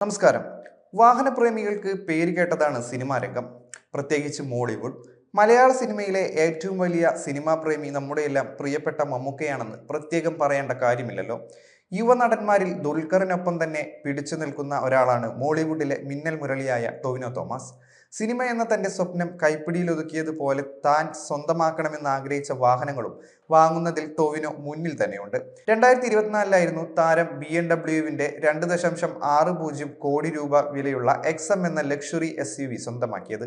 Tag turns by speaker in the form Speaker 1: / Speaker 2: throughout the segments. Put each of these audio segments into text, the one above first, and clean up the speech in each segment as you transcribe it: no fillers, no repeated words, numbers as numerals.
Speaker 1: നമസ്കാരം. വാഹനപ്രേമികൾക്ക് പേര് കേട്ടതാണ് സിനിമാ രംഗം, പ്രത്യേകിച്ച് മോളിവുഡ്. മലയാള സിനിമയിലെ ഏറ്റവും വലിയ സിനിമാ പ്രേമി നമ്മുടെയെല്ലാം പ്രിയപ്പെട്ട മമ്മൂക്കയാണെന്ന് പ്രത്യേകം പറയേണ്ട കാര്യമില്ലല്ലോ. യുവനടന്മാരിൽ ദുൽഖറിനൊപ്പം തന്നെ പിടിച്ചു നിൽക്കുന്ന ഒരാളാണ് മോളിവുഡിലെ മിന്നൽ മുരളിയായ ടൊവിനോ തോമസ്. സിനിമ എന്ന തന്റെ സ്വപ്നം കൈപ്പിടിയിലൊതുക്കിയതുപോലെ താൻ സ്വന്തമാക്കണമെന്ന് ആഗ്രഹിച്ച വാഹനങ്ങളും വാങ്ങുന്നതിൽ ടൊവിനോ മുന്നിൽ തന്നെയുണ്ട്. 2024 താരം BMW 2.60 കോടി രൂപ വിലയുള്ള XM എന്ന ലക്ഷറി SUV സ്വന്തമാക്കിയത്.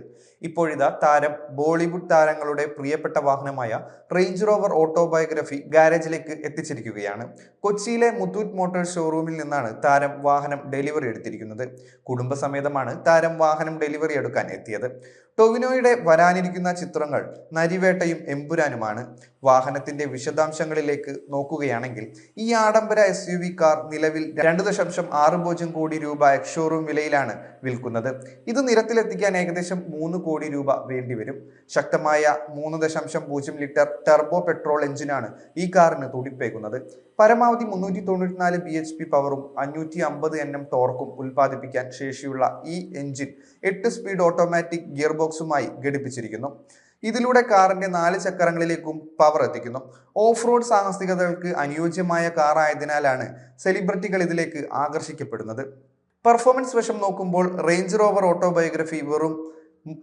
Speaker 1: ഇപ്പോഴിതാ താരം ബോളിവുഡ് താരങ്ങളുടെ പ്രിയപ്പെട്ട വാഹനമായ റേഞ്ച് റോവർ ഓട്ടോബയോഗ്രഫി ഗാരേജിലേക്ക് എത്തിച്ചിരിക്കുകയാണ്. കൊച്ചിയിലെ മുത്തൂറ്റ് മോട്ടോഴ്സ് ഷോറൂമിൽ നിന്നാണ് താരം വാഹനം ഡെലിവറി എടുത്തിരിക്കുന്നത്. കുടുംബസമേതമാണ് താരം വാഹനം ഡെലിവറി എടുക്കാൻ എത്തിയത്. ടൊവിനോയുടെ വരാനിരിക്കുന്ന ചിത്രങ്ങൾ നരിവേട്ടയും എമ്പുരാനുമാണ്. വാഹനത്തിന്റെ വിശദാംശങ്ങളിലേക്ക് നോക്കുകയാണെങ്കിൽ, ഈ ആഡംബര SUV കാർ നിലവിൽ 2.60 കോടി രൂപ എക്സ്ഷോറൂം വിലയിലാണ് വിൽക്കുന്നത്. ഇത് നിരത്തിലെത്തിക്കാൻ ഏകദേശം 3 കോടി രൂപ വേണ്ടിവരും. ശക്തമായ 3.0 ലിറ്റർ ടർബോ പെട്രോൾ എഞ്ചിനാണ് ഈ കാറിന് തുടിപ്പേക്കുന്നത്. പരമാവധി 394 bhp പവറും 550 Nm ടോർക്കും ഉൽപ്പാദിപ്പിക്കാൻ ശേഷിയുള്ള ഈ എഞ്ചിൻ 8 സ്പീഡ് ഓട്ടോമാറ്റിക് ഗിയർ ബോക്സുമായി ഘടിപ്പിച്ചിരിക്കുന്നു. ഇതിലൂടെ കാറിന്റെ 4 ചക്രങ്ങളിലേക്കും പവർ എത്തിക്കുന്നു. ഓഫ് റോഡ് സാഹസികതകൾക്ക് അനുയോജ്യമായ കാർ ആയതിനാലാണ് സെലിബ്രിറ്റികൾ ഇതിലേക്ക് ആകർഷിക്കപ്പെടുന്നത്. പെർഫോമൻസ് വശം നോക്കുമ്പോൾ റേഞ്ച് റോവർ ഓട്ടോബയോഗ്രഫി വെറും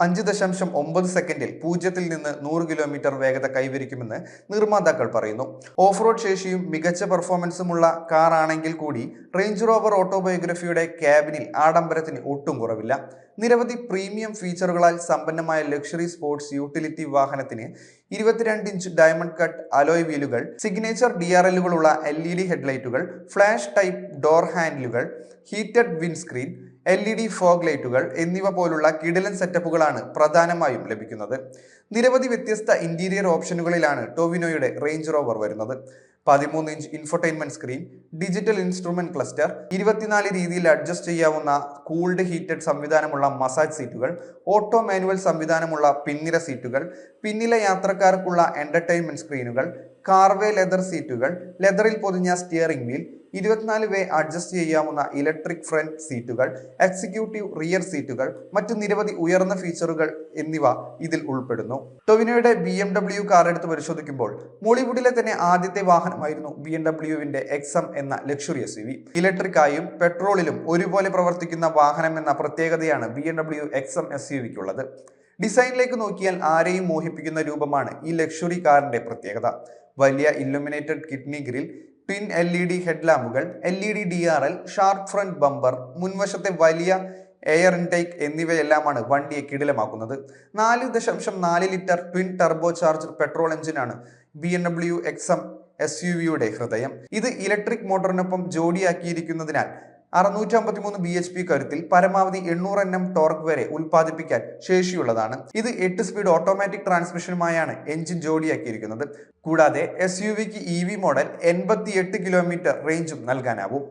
Speaker 1: 5.9 സെക്കൻഡിൽ 0 നിന്ന് 100 കിലോമീറ്റർ വേഗത കൈവരിക്കുമെന്ന് നിർമ്മാതാക്കൾ പറയുന്നു. ഓഫ് റോഡ് ശേഷിയും മികച്ച പെർഫോമൻസുമുള്ള കാർ ആണെങ്കിൽ കൂടി റേഞ്ച് റോവർ ഓട്ടോബയോഗ്രഫിയുടെ ക്യാബിനിൽ ആഡംബരത്തിന് ഒട്ടും കുറവില്ല. നിരവധി പ്രീമിയം ഫീച്ചറുകളാൽ സമ്പന്നമായ ലക്ഷറി സ്പോർട്സ് യൂട്ടിലിറ്റി വാഹനത്തിന് 22 ഇഞ്ച് ഡയമണ്ട് കട്ട് അലോയ് വീലുകൾ, സിഗ്നേച്ചർ DRLകളുള്ള LED ഹെഡ്ലൈറ്റുകൾ, ഫ്ലാഷ് ടൈപ്പ് ഡോർ ഹാൻഡിലുകൾ, ഹീറ്റഡ് വിൻഡ്സ്ക്രീൻ, LED ഫോഗ് ലൈറ്റുകൾ എന്നിവ പോലുള്ള കിടിലൻ സെറ്റപ്പുകളാണ് പ്രധാനമായും ലഭിക്കുന്നത്. നിരവധി വ്യത്യസ്ത ഇന്റീരിയർ ഓപ്ഷനുകളിലാണ് ടൊവിനോയുടെ റേഞ്ച് റോവർ വരുന്നത്. 13 inch infotainment screen, digital instrument cluster, 24 രീതിയിൽ അഡ്ജസ്റ്റ് ചെയ്യാവുന്ന കൂൾഡ് ഹീറ്റഡ് സംവിധാനമുള്ള മസാജ് സീറ്റുകൾ, ഓട്ടോ മാനുവൽ സംവിധാനമുള്ള പിൻനിര സീറ്റുകൾ, പിന്നിലെ യാത്രക്കാർക്കുള്ള എന്റർടൈൻമെന്റ് സ്ക്രീനുകൾ, കാർവേ ലെതർ സീറ്റുകൾ, ലെതറിൽ പൊതിഞ്ഞ സ്റ്റിയറിംഗ് വീൽ, 24 വേ അഡ്ജസ്റ്റ് ചെയ്യാവുന്ന ഇലക്ട്രിക് ഫ്രണ്ട് സീറ്റുകൾ, എക്സിക്യൂട്ടീവ് റിയർ സീറ്റുകൾ, മറ്റു നിരവധി ഉയർന്ന ഫീച്ചറുകൾ എന്നിവ ഇതിൽ ഉൾപ്പെടുന്നു. ടൊവിനോയുടെ BMW കാർ എടുത്ത് പരിശോധിക്കുമ്പോൾ മോളിവുഡിലെ തന്നെ ആദ്യത്തെ വാഹനമായിരുന്നു BMW XM എന്ന ലക്ഷറി SUV. ഇലക്ട്രിക് ആയും പെട്രോളിലും ഒരുപോലെ പ്രവർത്തിക്കുന്ന വാഹനം എന്ന പ്രത്യേകതയാണ് BMW XM SUVക്കുള്ളത്. ഡിസൈനിലേക്ക് നോക്കിയാൽ ആരെയും മോഹിപ്പിക്കുന്ന രൂപമാണ് ഈ ലക്ഷറി കാറിന്റെ പ്രത്യേകത. വലിയ illuminated kidney grille, twin LED ഹെഡ്ലാമ്പുകൾ, LED DRL, sharp front bumper, മുൻവശത്തെ വലിയ എയർ ഇൻടേക്ക് എന്നിവയെല്ലാമാണ് വണ്ടിയെ കിടിലമാക്കുന്നത്. 4.4 litre twin turbo charge petrol എഞ്ചിനാണ് BMW XM SUVയുടെ ഹൃദയം. ഇത് ഇലക്ട്രിക് മോട്ടറിനൊപ്പം ജോഡിയാക്കിയിരിക്കുന്നതിനാൽ 653 bhp കരുത്തിൽ പരമാവധി 800 Nm ടോർക്ക് വരെ ഉൽപ്പാദിപ്പിക്കാൻ ശേഷിയുള്ളതാണ്. ഇത് 8 സ്പീഡ് ഓട്ടോമാറ്റിക് ട്രാൻസ്മിഷനുമായാണ് എഞ്ചിൻ ജോഡിയാക്കിയിരിക്കുന്നത്. കൂടാതെ SUVക്ക് EV മോഡൽ 88 കിലോമീറ്റർ റേഞ്ചും നൽകാനാവും.